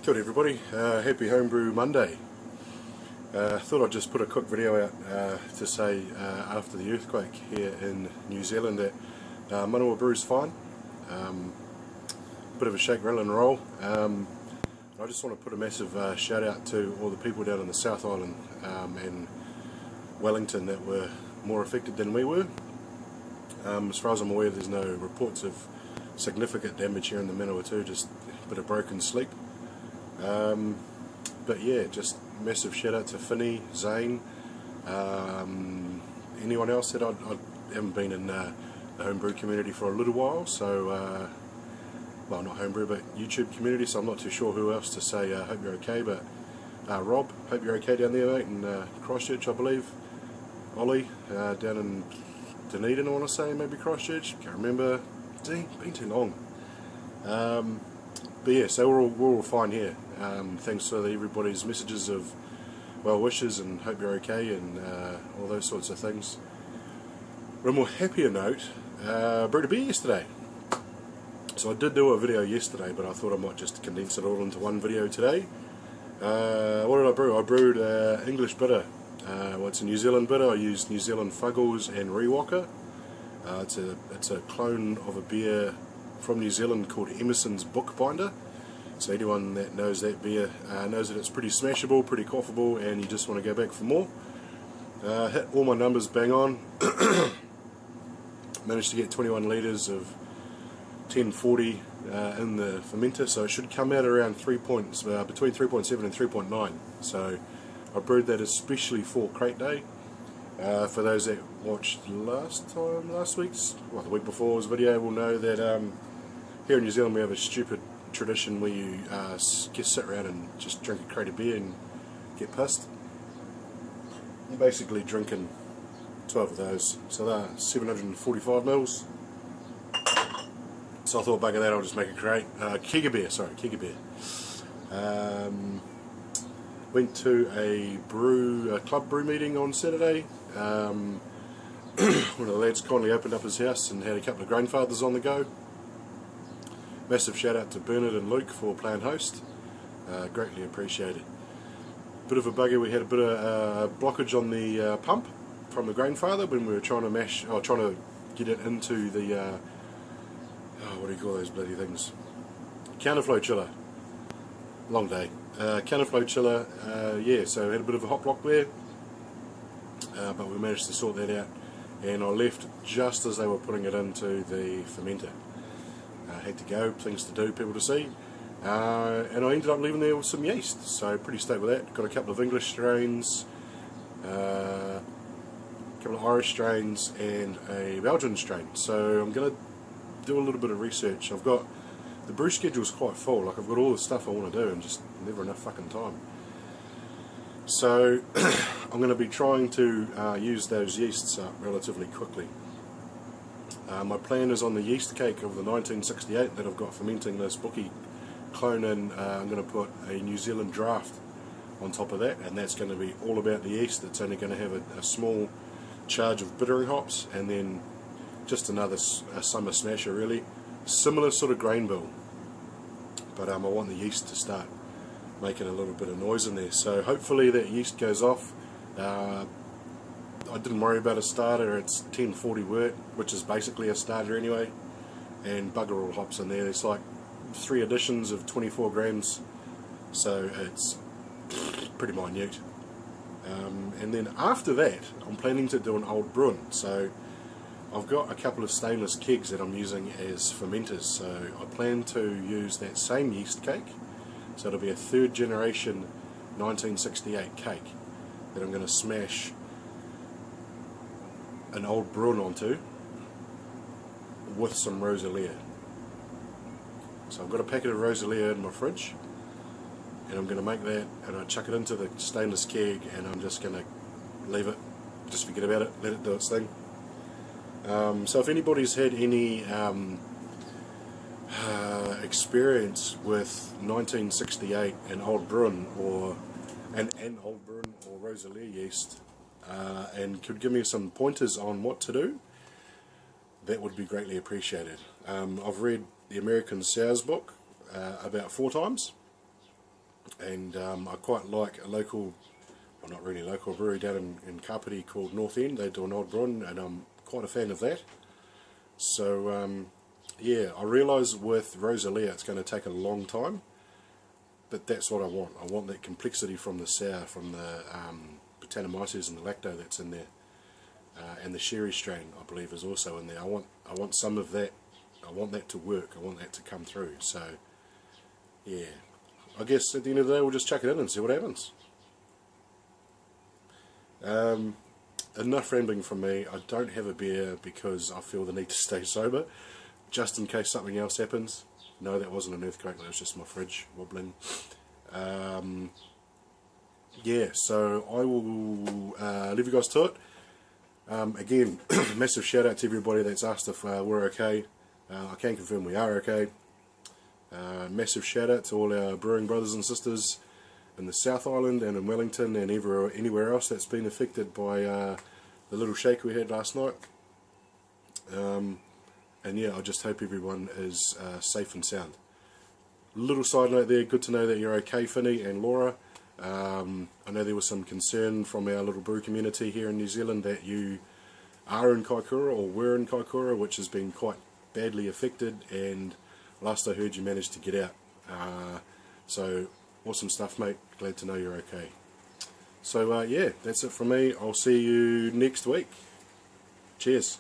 Kia ora everybody, happy Homebrew Monday. Thought I'd just put a quick video out to say after the earthquake here in New Zealand that Manawa Brew's fine. Bit of a shake, rattle and roll. I just want to put a massive shout out to all the people down in the South Island and Wellington that were more affected than we were. As far as I'm aware, there's no reports of significant damage here in the Manawatu, just a bit of broken sleep. But yeah, just massive shout out to Finney, Zane, anyone else that I haven't been in the homebrew community for a little while, so well, not homebrew but YouTube community, so I'm not too sure who else to say hope you're okay. But Rob, hope you're okay down there, mate, in Christchurch, I believe. Ollie down in Dunedin, I want to say, maybe Christchurch, can't remember. Been too long. But yeah, so we're all fine here. Thanks to everybody's messages of well wishes and hope you're okay and all those sorts of things. On a more happier note, brewed a beer yesterday. So I did do a video yesterday, but I thought I might just condense it all into one video today. What did I brew? I brewed English bitter. Well, it's a New Zealand bitter. I used New Zealand Fuggles and Rewalker. It's a clone of a beer from New Zealand called Emerson's Bookbinder. So anyone that knows that beer knows that it's pretty smashable, pretty quaffable, and you just want to go back for more. Hit all my numbers bang on. Managed to get 21 litres of 1040 in the fermenter, so it should come out around between 3.7 and 3.9. So I brewed that especially for Crate Day. For those that watched last week's, well, the week before's video, will know that here in New Zealand we have a stupid tradition where you just sit around and just drink a crate of beer and get pissed. You're basically drinking 12 of those, so they're 745 mils. So I thought, bugger that, I'll just make a crate. Keg of beer. Went to a club brew meeting on Saturday. One of the lads kindly opened up his house and had a couple of grandfathers on the go. Massive shout out to Bernard and Luke for playing host. Greatly appreciated. Bit of a bugger, we had a bit of blockage on the pump from the grandfather when we were trying to get it into the what do you call those bloody things? Counterflow chiller. Long day. Counterflow chiller, yeah, so we had a bit of a hot block there, but we managed to sort that out, and I left just as they were putting it into the fermenter. Had to go, things to do, people to see, and I ended up leaving there with some yeast, so pretty stoked with that. Got a couple of English strains, a couple of Irish strains, and a Belgian strain. So I'm going to do a little bit of research. The brew schedule's quite full, like I've got all the stuff I want to do and just never enough fucking time. So I'm going to be trying to use those yeasts up relatively quickly. My plan is on the yeast cake of the 1968 that I've got fermenting this bookie clone in. I'm going to put a New Zealand draft on top of that, and that's going to be all about the yeast. It's only going to have a small charge of bittering hops, and then just another summer smasher really. Similar sort of grain bill, but I want the yeast to start making a little bit of noise in there. So hopefully that yeast goes off. I didn't worry about a starter. It's 1040 wort, which is basically a starter anyway, and bugger all hops in there. There's like 3 additions of 24 grams, so it's pretty minute. And then after that I'm planning to do an old Bruin. So I've got a couple of stainless kegs that I'm using as fermenters, so I plan to use that same yeast cake. So it'll be a 3rd generation 1968 cake that I'm going to smash an old Bruin onto with some Rosalia. So I've got a packet of Rosalia in my fridge, and I'm going to make that, and I chuck it into the stainless keg, and I'm just going to leave it, just forget about it, let it do its thing. So if anybody's had any experience with 1968 and Old Bruin or Old Bruin or Rosalia yeast, and could give me some pointers on what to do, that would be greatly appreciated. I've read the American Sours book about 4 times, and I quite like a local, well not really local, brewery down in Kapiti called North End. They do an old brew, and I'm quite a fan of that. So yeah, I realise with Rosalia it's going to take a long time, but that's what I want. I want that complexity from the sour, from the Brettanomyces and the lacto that's in there, and the sherry strain I believe is also in there. I want some of that. I want that to work. I want that to come through. So yeah, I guess at the end of the day we'll just chuck it in and see what happens. Enough rambling from me. I don't have a beer because I feel the need to stay sober, just in case something else happens. No, that wasn't an earthquake, that was just my fridge wobbling. Yeah, so I will leave you guys to it. Again, massive shout out to everybody that's asked if we're okay. I can confirm we are okay. Massive shout out to all our brewing brothers and sisters in the South Island and in Wellington and anywhere else that's been affected by the little shake we had last night. And yeah, I just hope everyone is safe and sound. Little side note there, good to know that you're okay, Finney and Laura. I know there was some concern from our little brew community here in New Zealand that you are in Kaikoura or were in Kaikoura, which has been quite badly affected, and last I heard you managed to get out. So awesome stuff, mate. Glad to know you're okay. So yeah, that's it from me. I'll see you next week. Cheers.